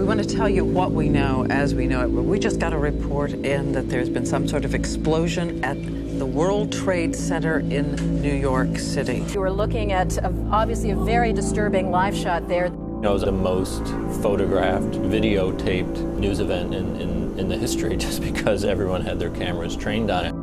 want to tell you what we know as we know it. We just got a report in that there's been some sort of explosion at the World Trade Center in New York City. You were looking at, obviously, a very disturbing live shot there. It was the most photographed, videotaped news event in the history, just because everyone had their cameras trained on it.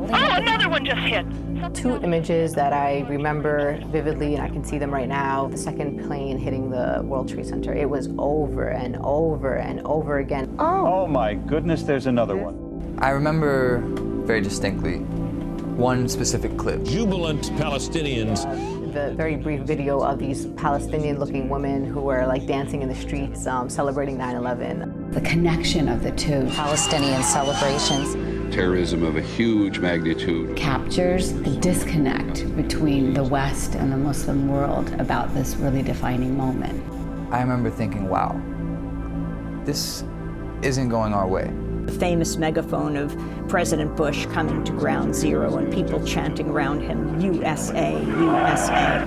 Oh, another one just hit. Two images that I remember vividly, and I can see them right now. The second plane hitting the World Trade Center. It was over and over and over again. Oh my goodness, there's another one. I remember very distinctly one specific clip. Jubilant Palestinians. The very brief video of these Palestinian-looking women who were like dancing in the streets, celebrating 9/11. The connection of the two. Palestinian celebrations. Terrorism of a huge magnitude. Captures the disconnect between the West and the Muslim world about this really defining moment. I remember thinking, wow, this isn't going our way. The famous megaphone of President Bush coming to ground zero and people chanting around him, USA, USA.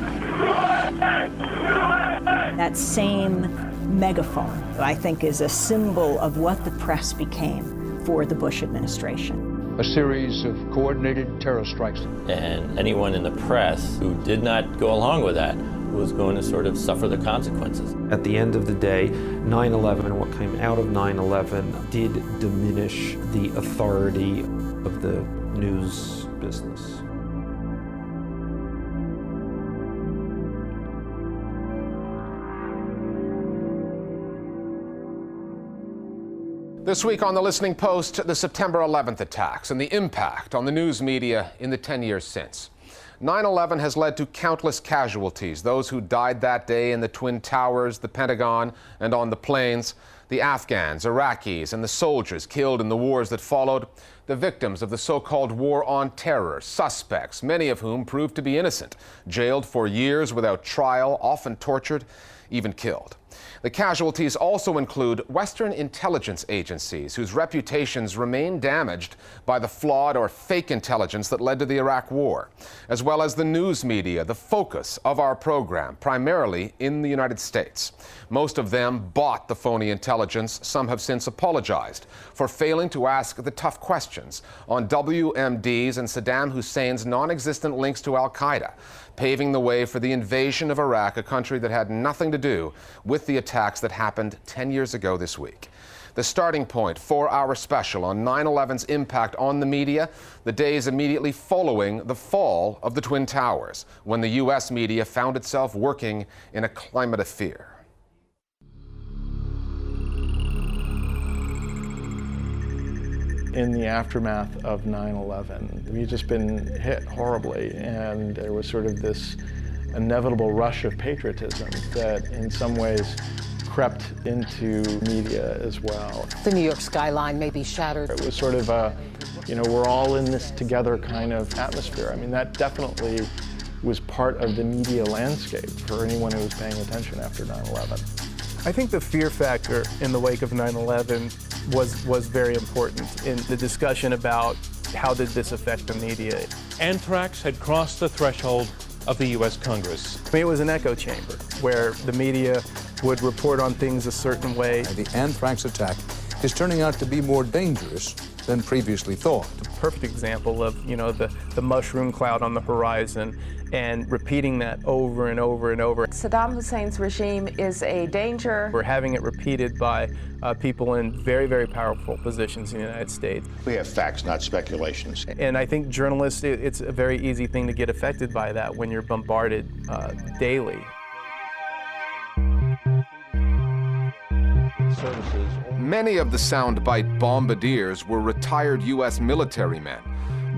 That same megaphone, I think, is a symbol of what the press became for the Bush administration. A series of coordinated terror strikes. And anyone in the press who did not go along with that was going to sort of suffer the consequences. At the end of the day, 9/11 and what came out of 9/11 did diminish the authority of the news business. This week on The Listening Post, the September 11th attacks and the impact on the news media in the 10 years since. 9/11 has led to countless casualties, those who died that day in the Twin Towers, the Pentagon, and on the planes, the Afghans, Iraqis, and the soldiers killed in the wars that followed, the victims of the so-called war on terror, suspects, many of whom proved to be innocent, jailed for years without trial, often tortured, even killed. The casualties also include Western intelligence agencies whose reputations remain damaged by the flawed or fake intelligence that led to the Iraq War, as well as the news media, the focus of our program, primarily in the United States. Most of them bought the phony intelligence. Some have since apologized for failing to ask the tough questions on WMD's and Saddam Hussein's non-existent links to al-qaeda, paving the way for the invasion of Iraq, a country that had nothing to do with the attacks that happened 10 years ago this week. The starting point for our special on 9/11's impact on the media, the days immediately following the fall of the Twin Towers, when the U.S. media found itself working in a climate of fear. In the aftermath of 9/11, we've just been hit horribly, and there was sort of this inevitable rush of patriotism that in some ways crept into media as well. The New York skyline may be shattered. It was sort of a, we're all in this together kind of atmosphere. I mean, that definitely was part of the media landscape for anyone who was paying attention after 9/11. I think the fear factor in the wake of 9/11 was very important in the discussion about how did this affect the media. Anthrax had crossed the threshold of the U.S. Congress. I mean, it was an echo chamber where the media would report on things a certain way. The anthrax attack is turning out to be more dangerous than previously thought. A perfect example of, the mushroom cloud on the horizon and repeating that over and over and over. Saddam Hussein's regime is a danger. We're having it repeated by people in very, very powerful positions in the United States. We have facts, not speculations. And I think journalists, it's a very easy thing to get affected by that when you're bombarded daily. Many of the soundbite bombardiers were retired U.S. military men.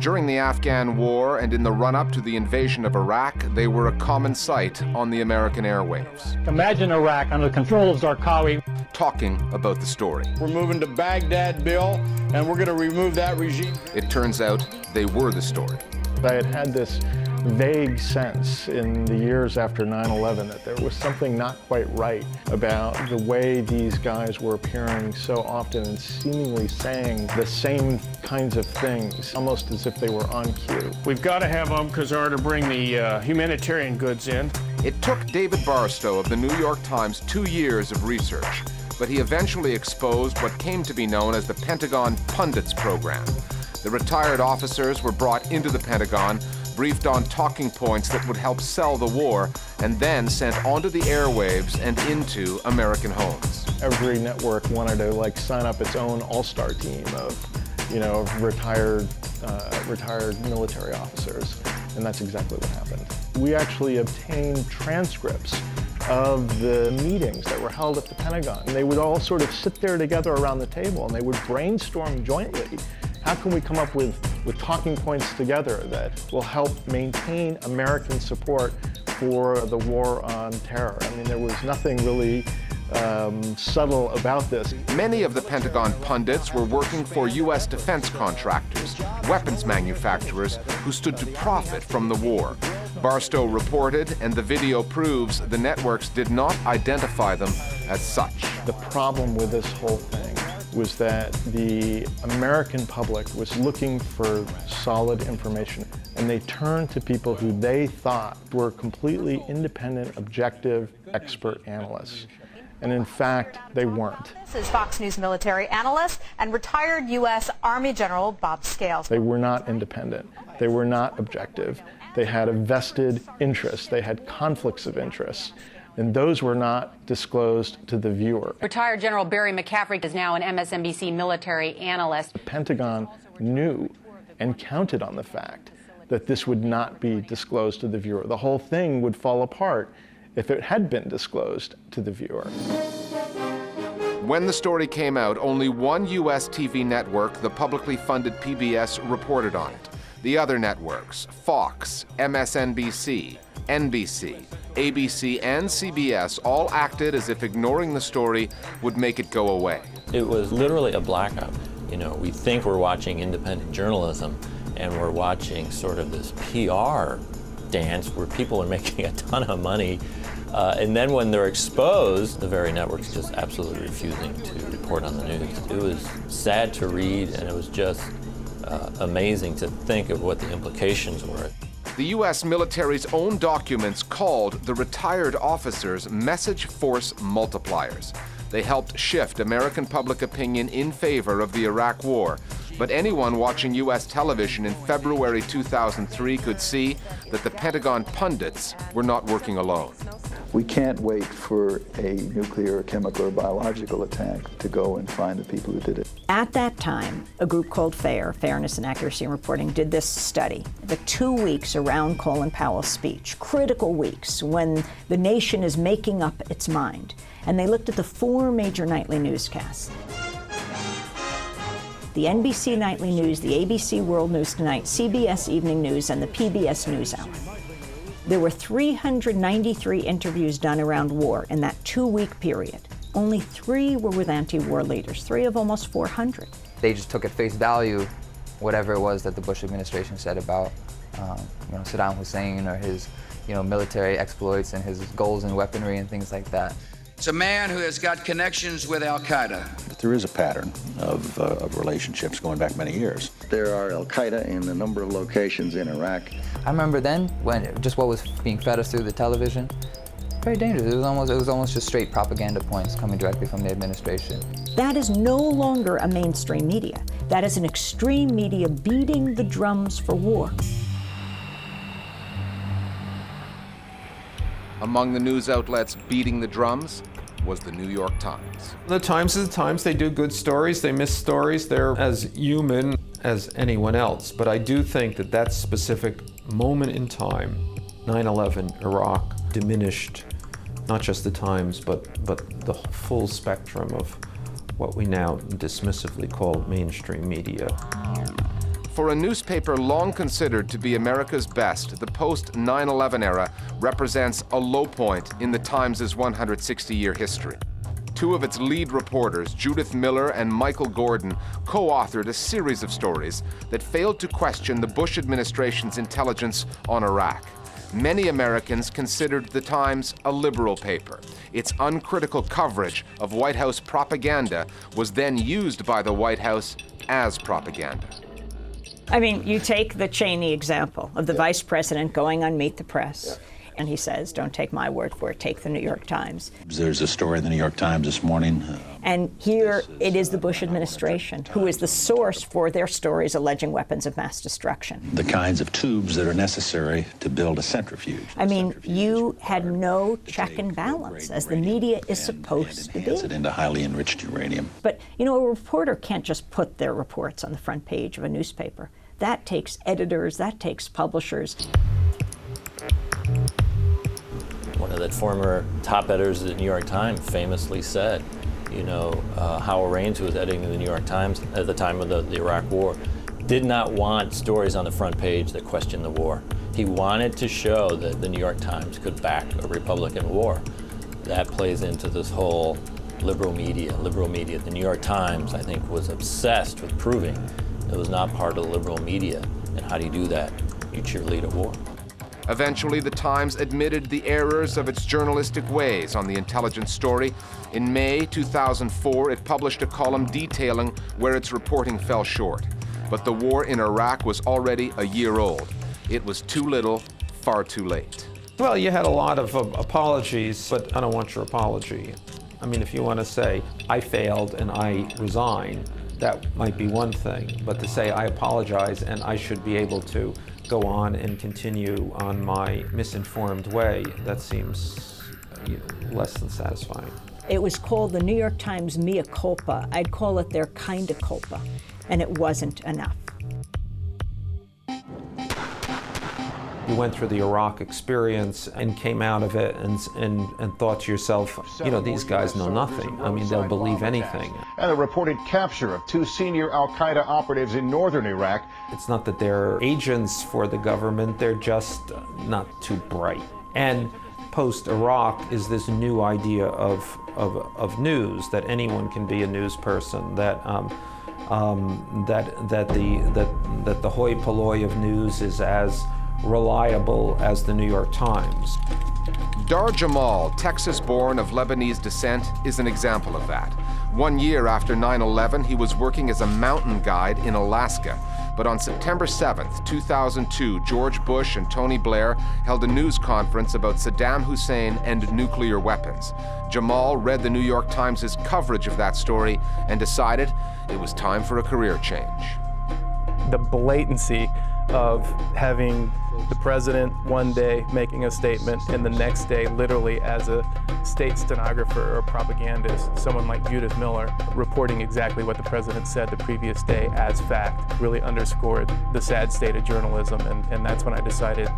During the Afghan war and in the run-up to the invasion of Iraq, they were a common sight on the American airwaves. Imagine Iraq under the control of Zarqawi. Talking about the story. We're moving to Baghdad, Bill, and we're going to remove that regime. It turns out they were the story. I had this vague sense in the years after 9/11 that there was something not quite right about the way these guys were appearing so often and seemingly saying the same kinds of things, almost as if they were on cue. We've got to have Kazar to bring the humanitarian goods in. It took David Barstow of the New York Times 2 years of research, but he eventually exposed what came to be known as the Pentagon Pundits program. The retired officers were brought into the Pentagon, briefed on talking points that would help sell the war, and then sent onto the airwaves and into American homes. Every network wanted to sign up its own all-star team of retired military officers, and that's exactly what happened. We actually obtained transcripts of the meetings that were held at the Pentagon. And they would all sort of sit there together around the table and they would brainstorm jointly. How can we come up with talking points together that will help maintain American support for the war on terror? I mean, there was nothing really subtle about this. Many of the Pentagon pundits were working for U.S. defense contractors, weapons manufacturers who stood to profit from the war. Barstow reported, and the video proves the networks did not identify them as such. The problem with this whole thing was that the American public was looking for solid information, and they turned to people who they thought were completely independent, objective, expert analysts. And in fact, they weren't. This is Fox News military analyst and retired U.S. Army General Bob Scales. They were not independent. They were not objective. They had a vested interest. They had conflicts of interest. And those were not disclosed to the viewer. Retired General Barry McCaffrey is now an MSNBC military analyst. The Pentagon knew and counted on the fact that this would not be disclosed to the viewer. The whole thing would fall apart if it had been disclosed to the viewer. When the story came out, only one U.S. TV network, the publicly funded PBS, reported on it. The other networks, Fox, MSNBC, NBC, ABC, and CBS, all acted as if ignoring the story would make it go away. It was literally a blackout. We think we're watching independent journalism, and we're watching sort of this PR dance where people are making a ton of money. And then when they're exposed, the very network's just absolutely refusing to report on the news. It was sad to read, and it was just amazing to think of what the implications were. The U.S. military's own documents called the retired officers message force multipliers. They helped shift American public opinion in favor of the Iraq War. But anyone watching U.S. television in February 2003 could see that the Pentagon pundits were not working alone. We can't wait for a nuclear, chemical, or biological attack to go and find the people who did it. At that time, a group called FAIR, Fairness and Accuracy in Reporting, did this study. The 2 weeks around Colin Powell's speech, critical weeks when the nation is making up its mind. And they looked at the 4 major nightly newscasts. The NBC Nightly News, the ABC World News Tonight, CBS Evening News, and the PBS NewsHour. There were 393 interviews done around war in that 2-week period. Only 3 were with anti-war leaders, 3 of almost 400. They just took at face value whatever it was that the Bush administration said about Saddam Hussein or his military exploits and his goals in weaponry and things like that. It's a man who has got connections with al-qaeda. There is a pattern of relationships going back many years. There are al-qaeda in a number of locations in Iraq. I remember then when just what was being fed us through the television, very dangerous. It was almost just straight propaganda points coming directly from the administration. That is no longer a mainstream media. That is an extreme media beating the drums for war. Among the news outlets beating the drums was the New York Times. The Times is the Times. They do good stories. They miss stories. They're as human as anyone else. But I do think that that specific moment in time, 9/11, Iraq, diminished not just the Times, but the full spectrum of what we now dismissively call mainstream media. For a newspaper long considered to be America's best, the post-9/11 era represents a low point in the Times' 160-year history. 2 of its lead reporters, Judith Miller and Michael Gordon, co-authored a series of stories that failed to question the Bush administration's intelligence on Iraq. Many Americans considered the Times a liberal paper. Its uncritical coverage of White House propaganda was then used by the White House as propaganda. I mean, you take the Cheney example of the vice president going on Meet the Press, and he says, don't take my word for it, take the New York Times. There's a story in the New York Times this morning And here it is the Bush administration who is the source for their stories alleging weapons of mass destruction. The kinds of tubes that are necessary to build a centrifuge. I mean, you had no check and balance, as the media is supposed to be. It into highly enriched uranium. But, you know, a reporter can't just put their reports on the front page of a newspaper. That takes editors, that takes publishers. One of the former top editors of the New York Times famously said, you know, Howell Raines, who was editing the New York Times at the time of the Iraq War, did not want stories on the front page that questioned the war. He wanted to show that the New York Times could back a Republican war. That plays into this whole liberal media. The New York Times, I think, was obsessed with proving it was not part of the liberal media. And how do you do that? You cheerlead a war. Eventually, the Times admitted the errors of its journalistic ways on the intelligence story. In May 2004, it published a column detailing where its reporting fell short. But the war in Iraq was already a year old. It was too little, far too late. Well, you had a lot of apologies, but I don't want your apology. I mean, if you want to say, I failed and I resign, that might be one thing. But to say, I apologize and I should be able to go on and continue on my misinformed way, that seems less than satisfying. It was called the New York Times mea culpa. I'd call it their kind of culpa, and it wasn't enough. You went through the Iraq experience and came out of it and thought to yourself, you know, these guys know nothing. I mean, they'll believe anything. And the reported capture of 2 senior al-Qaeda operatives in northern Iraq. It's not that they're agents for the government, they're just not too bright. And post-Iraq is this new idea of news, that anyone can be a news person, that the hoi polloi of news is as reliable as the New York Times. Dar Jamal, Texas-born of Lebanese descent, is an example of that. 1 year after 9/11, he was working as a mountain guide in Alaska. But on September 7th, 2002, George Bush and Tony Blair held a news conference about Saddam Hussein and nuclear weapons. Jamal read the New York Times' coverage of that story and decided it was time for a career change. The blatancy of having the president one day making a statement and the next day, literally as a state stenographer or propagandist, someone like Judith Miller reporting exactly what the president said the previous day as fact, really underscored the sad state of journalism. And that's when I decided,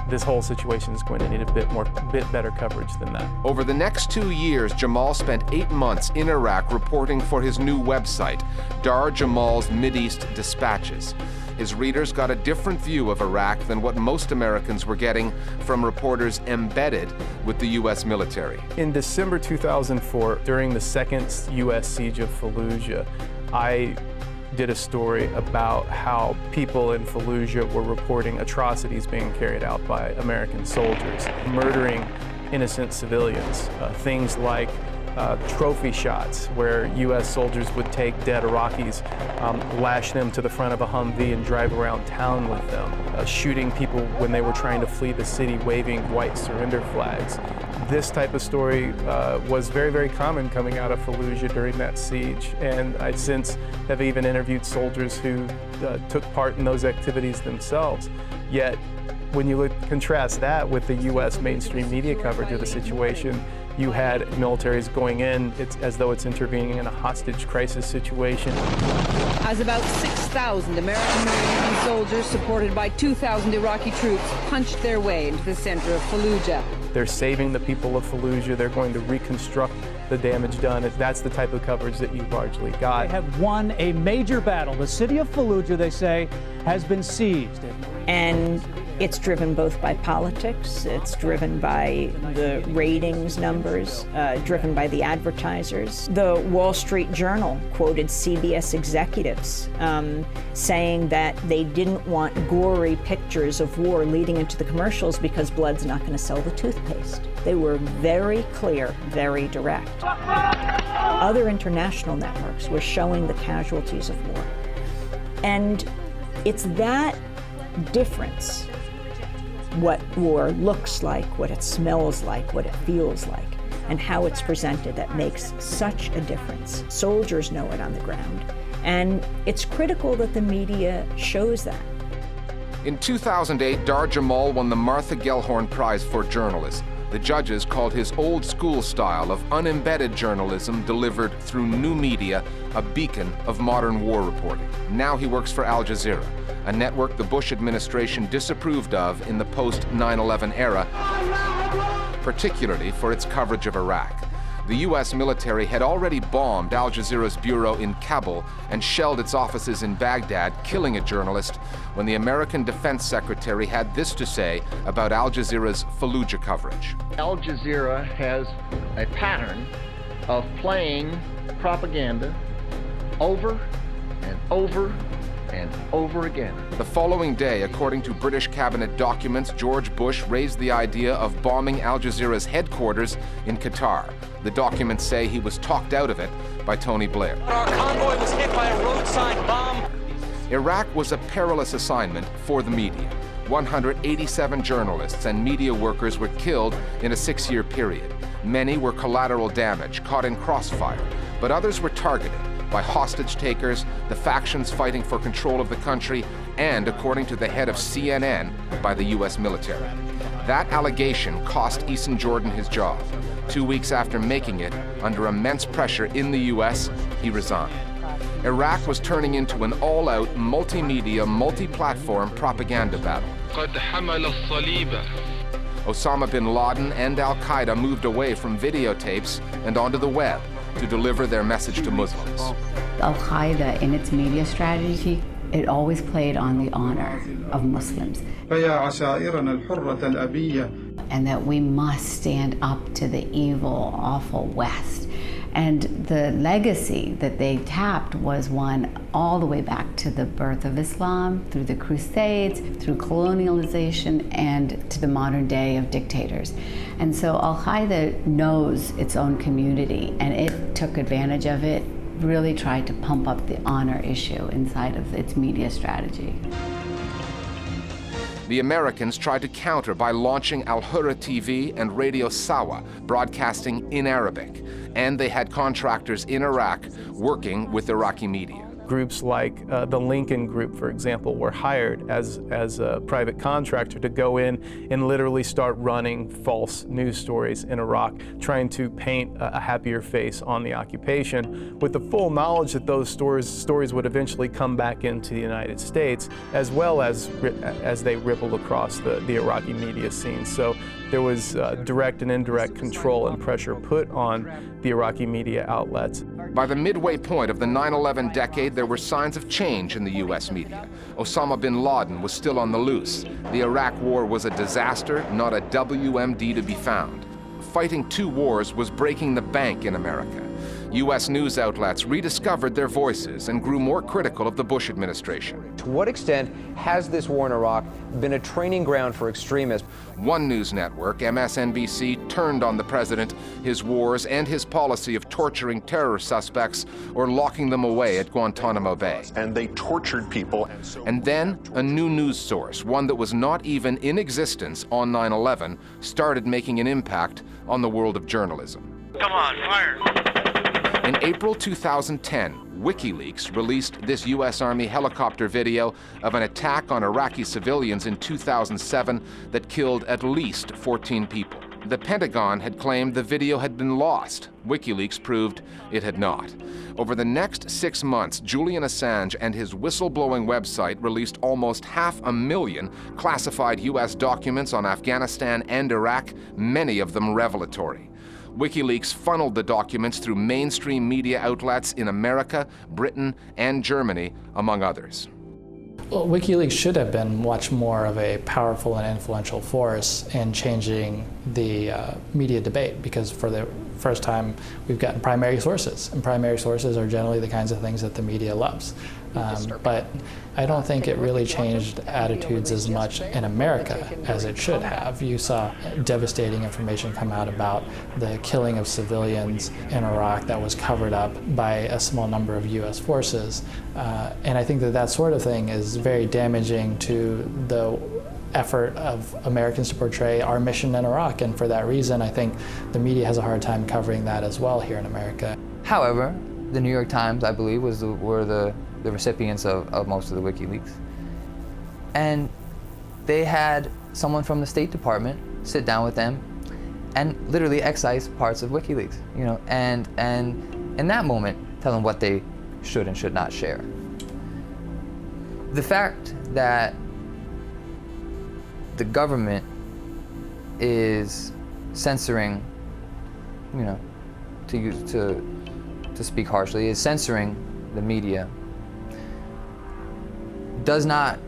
this whole situation is going to need a bit better coverage than that. Over the next 2 years, Jamal spent 8 months in Iraq reporting for his new website, Dar Jamal's Mideast Dispatches. His readers got a different view of Iraq than what most Americans were getting from reporters embedded with the U.S. military. In December 2004, during the second U.S. siege of Fallujah, I did a story about how people in Fallujah were reporting atrocities being carried out by American soldiers, murdering innocent civilians. Things like trophy shots, where U.S. soldiers would take dead Iraqis, lash them to the front of a Humvee and drive around town with them, shooting people when they were trying to flee the city, waving white surrender flags. This type of story was very, very common coming out of Fallujah during that siege, and I since have even interviewed soldiers who took part in those activities themselves. Yet, when you contrast that with the U.S. mainstream media coverage of the situation, you had militaries going in, it's as though it's intervening in a hostage crisis situation. As about 6,000 American Marine soldiers, supported by 2,000 Iraqi troops, punched their way into the center of Fallujah. They're saving the people of Fallujah. They're going to reconstruct the damage done. That's the type of coverage that you largely got. They have won a major battle. The city of Fallujah, they say, has been seized. And it's driven both by politics, it's driven by the ratings numbers, driven by the advertisers. The Wall Street Journal quoted CBS executives saying that they didn't want gory pictures of war leading into the commercials because blood's not going to sell the toothpaste. They were very clear, very direct. Other international networks were showing the casualties of war. And it's that difference, what war looks like, what it smells like, what it feels like, and how it's presented that makes such a difference. Soldiers know it on the ground, and it's critical that the media shows that. In 2008, Dar Jamal won the Martha Gellhorn Prize for Journalism. The judges called his old-school style of unembedded journalism delivered through new media a beacon of modern war reporting. Now he works for Al Jazeera, a network the Bush administration disapproved of in the post-9/11 era, particularly for its coverage of Iraq. The U.S. military had already bombed Al Jazeera's bureau in Kabul and shelled its offices in Baghdad, killing a journalist, when the American Defense Secretary had this to say about Al Jazeera's Fallujah coverage. Al Jazeera has a pattern of playing propaganda over and over and over again. The following day, according to British cabinet documents, George Bush raised the idea of bombing Al Jazeera's headquarters in Qatar. The documents say he was talked out of it by Tony Blair. Our convoy was hit by a roadside bomb. Iraq was a perilous assignment for the media. 187 journalists and media workers were killed in a 6-year period. Many were collateral damage, caught in crossfire, but others were targeted by hostage takers, the factions fighting for control of the country, and, according to the head of CNN, by the U.S. military. That allegation cost Eason Jordan his job. 2 weeks after making it, under immense pressure in the U.S., he resigned. Iraq was turning into an all-out, multimedia, multi-platform propaganda battle. Osama bin Laden and al-Qaeda moved away from videotapes and onto the web to deliver their message to Muslims. Al-Qaeda, in its media strategy, it always played on the honor of Muslims. And that we must stand up to the evil, awful West. And the legacy that they tapped was one all the way back to the birth of Islam, through the Crusades, through colonialization, and to the modern day of dictators. And so al-Qaeda knows its own community, and it took advantage of it, really tried to pump up the honor issue inside of its media strategy. The Americans tried to counter by launching Al-Hurra TV and Radio Sawa, broadcasting in Arabic. And they had contractors in Iraq working with Iraqi media. Groups like the Lincoln Group, for example, were hired as a private contractor to go in and literally start running false news stories in Iraq, trying to paint a happier face on the occupation, with the full knowledge that those stories would eventually come back into the United States, as well as they rippled across the Iraqi media scene. So there was direct and indirect control and pressure put on the Iraqi media outlets. By the midway point of the 9/11 decade, there were signs of change in the U.S. media. Osama bin Laden was still on the loose. The Iraq War was a disaster, not a WMD to be found. Fighting two wars was breaking the bank in America. U.S. news outlets rediscovered their voices and grew more critical of the Bush administration. To what extent has this war in Iraq been a training ground for extremists? One news network, MSNBC, turned on the president, his wars, and his policy of torturing terror suspects or locking them away at Guantanamo Bay. And they tortured people. And then a new news source, one that was not even in existence on 9/11, started making an impact on the world of journalism. Come on, fire! In April 2010, Wikileaks released this U.S. Army helicopter video of an attack on Iraqi civilians in 2007 that killed at least 14 people. The Pentagon had claimed the video had been lost. WikiLeaks proved it had not. Over the next 6 months, Julian Assange and his whistleblowing website released almost 500,000 classified U.S. documents on Afghanistan and Iraq, many of them revelatory. WikiLeaks funneled the documents through mainstream media outlets in America, Britain, and Germany, among others. Well, WikiLeaks should have been much more of a powerful and influential force in changing the media debate, because for the first time we've gotten primary sources, and primary sources are generally the kinds of things that the media loves. But I don't think it really changed attitudes as much in America as it should have. You saw devastating information come out about the killing of civilians in Iraq that was covered up by a small number of U.S. forces. And I think that that sort of thing is very damaging to the effort of Americans to portray our mission in Iraq, and for that reason, I think the media has a hard time covering that as well here in America. However, the New York Times, I believe, were the recipients of most of the WikiLeaks. And they had someone from the State Department sit down with them and literally excise parts of WikiLeaks, you know, and in that moment, tell them what they should and should not share. The fact that the government is censoring, you know, to speak harshly, is censoring the media, does not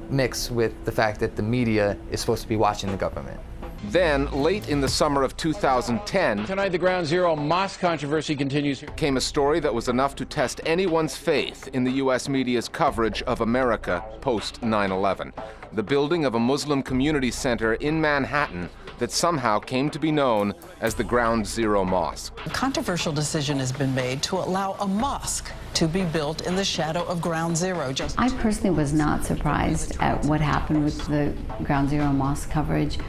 mix with the fact that the media is supposed to be watching the government. Then, late in the summer of 2010, tonight the Ground Zero mosque controversy continues. Came a story that was enough to test anyone's faith in the U.S. media's coverage of America post 9/11. The building of a Muslim community center in Manhattan that somehow came to be known as the Ground Zero Mosque. A controversial decision has been made to allow a mosque to be built in the shadow of Ground Zero. I personally was not surprised at what happened with the Ground Zero mosque coverage.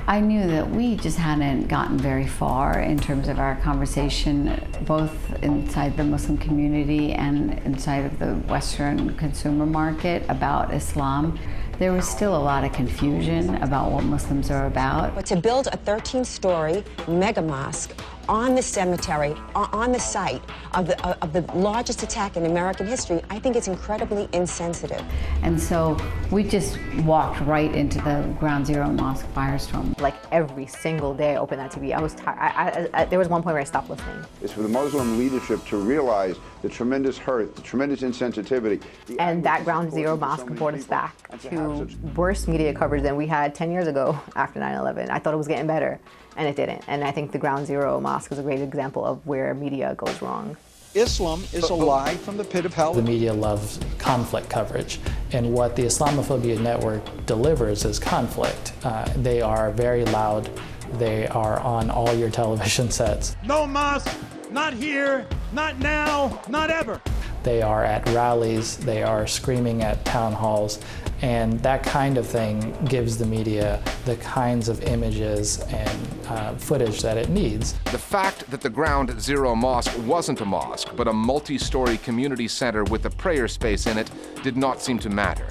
I knew that we just hadn't gotten very far in terms of our conversation, both inside the Muslim community and inside of the Western consumer market about Islam. There was still a lot of confusion about what Muslims are about. But to build a 13-story mega mosque on the cemetery, on the site of the largest attack in American history, I think it's incredibly insensitive. And so we just walked right into the Ground Zero mosque firestorm. Like every single day I opened that TV, I was tired. There was one point where I stopped listening. It's for the Muslim leadership to realize the tremendous hurt, the tremendous insensitivity. And that Ground Zero mosque brought us back to worse media coverage than we had 10 years ago after 9/11. I thought it was getting better, and it didn't. And I think the Ground Zero mosque is a great example of where media goes wrong. Islam is a lie from the pit of hell. The media loves conflict coverage, and what the Islamophobia Network delivers is conflict. They are very loud. They are on all your television sets. No mosque, not here, not now, not ever. They are at rallies, they are screaming at town halls, and that kind of thing gives the media the kinds of images and footage that it needs. The fact that the Ground Zero Mosque wasn't a mosque, but a multi-story community center with a prayer space in it did not seem to matter.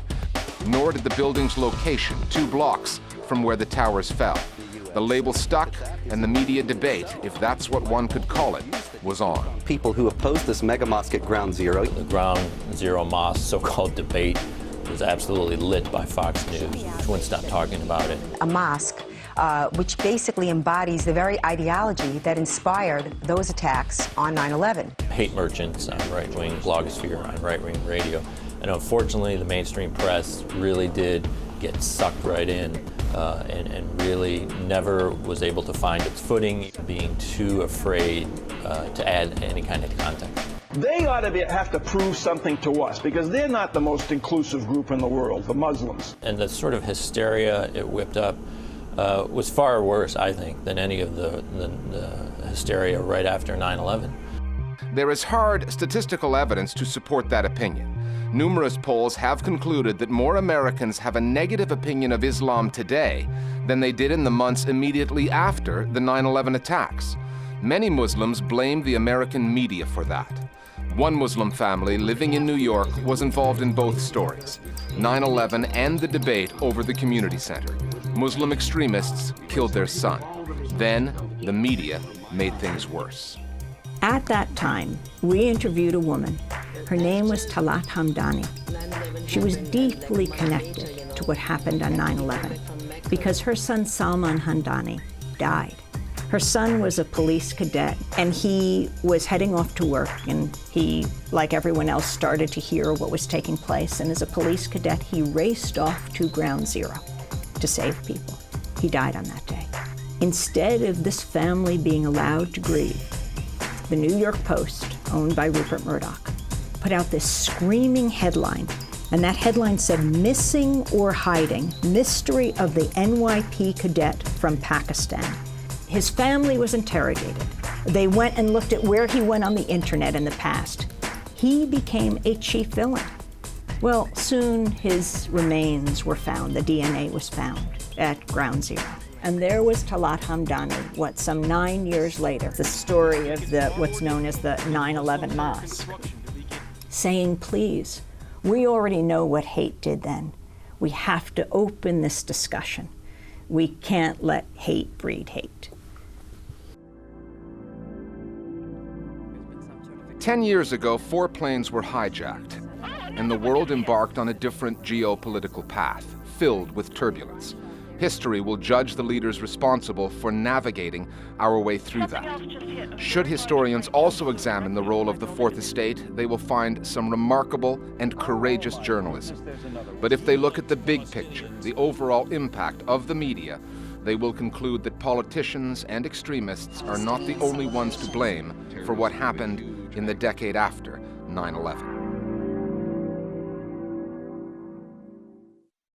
Nor did the building's location, 2 blocks from where the towers fell. The label stuck, and the media debate, if that's what one could call it, was on. People who opposed this mega mosque at Ground Zero. The Ground Zero Mosque so-called debate was absolutely lit by Fox News, which wouldn't stop talking about it. A mosque which basically embodies the very ideology that inspired those attacks on 9/11. Hate merchants on right-wing blogosphere, on right-wing radio. And unfortunately, the mainstream press really did get sucked right in and really never was able to find its footing, being too afraid to add any kind of context. They ought to have to prove something to us because they're not the most inclusive group in the world, the Muslims. And the sort of hysteria it whipped up was far worse, I think, than any of the hysteria right after 9/11. There is hard statistical evidence to support that opinion. Numerous polls have concluded that more Americans have a negative opinion of Islam today than they did in the months immediately after the 9/11 attacks. Many Muslims blame the American media for that. One Muslim family living in New York was involved in both stories, 9/11 and the debate over the community center. Muslim extremists killed their son. Then the media made things worse. At that time, we interviewed a woman. Her name was Talat Hamdani. She was deeply connected to what happened on 9/11 because her son Salman Hamdani died. Her son was a police cadet, and he was heading off to work, and he, like everyone else, started to hear what was taking place, and as a police cadet, he raced off to Ground Zero to save people. He died on that day. Instead of this family being allowed to grieve, the New York Post, owned by Rupert Murdoch, put out this screaming headline, and that headline said, "Missing or Hiding, Mystery of the NYP Cadet from Pakistan." His family was interrogated. They went and looked at where he went on the internet in the past. He became a chief villain. Well, soon his remains were found. The DNA was found at Ground Zero. And there was Talat Hamdani, some 9 years later, the story of what's known as the 9/11 mosque, saying, please, we already know what hate did then. We have to open this discussion. We can't let hate breed hate. 10 years ago, 4 planes were hijacked, and the world embarked on a different geopolitical path, filled with turbulence. History will judge the leaders responsible for navigating our way through that. Should historians also examine the role of the Fourth Estate, they will find some remarkable and courageous journalism. But if they look at the big picture, the overall impact of the media, they will conclude that politicians and extremists are not the only ones to blame for what happened in the decade after 9/11.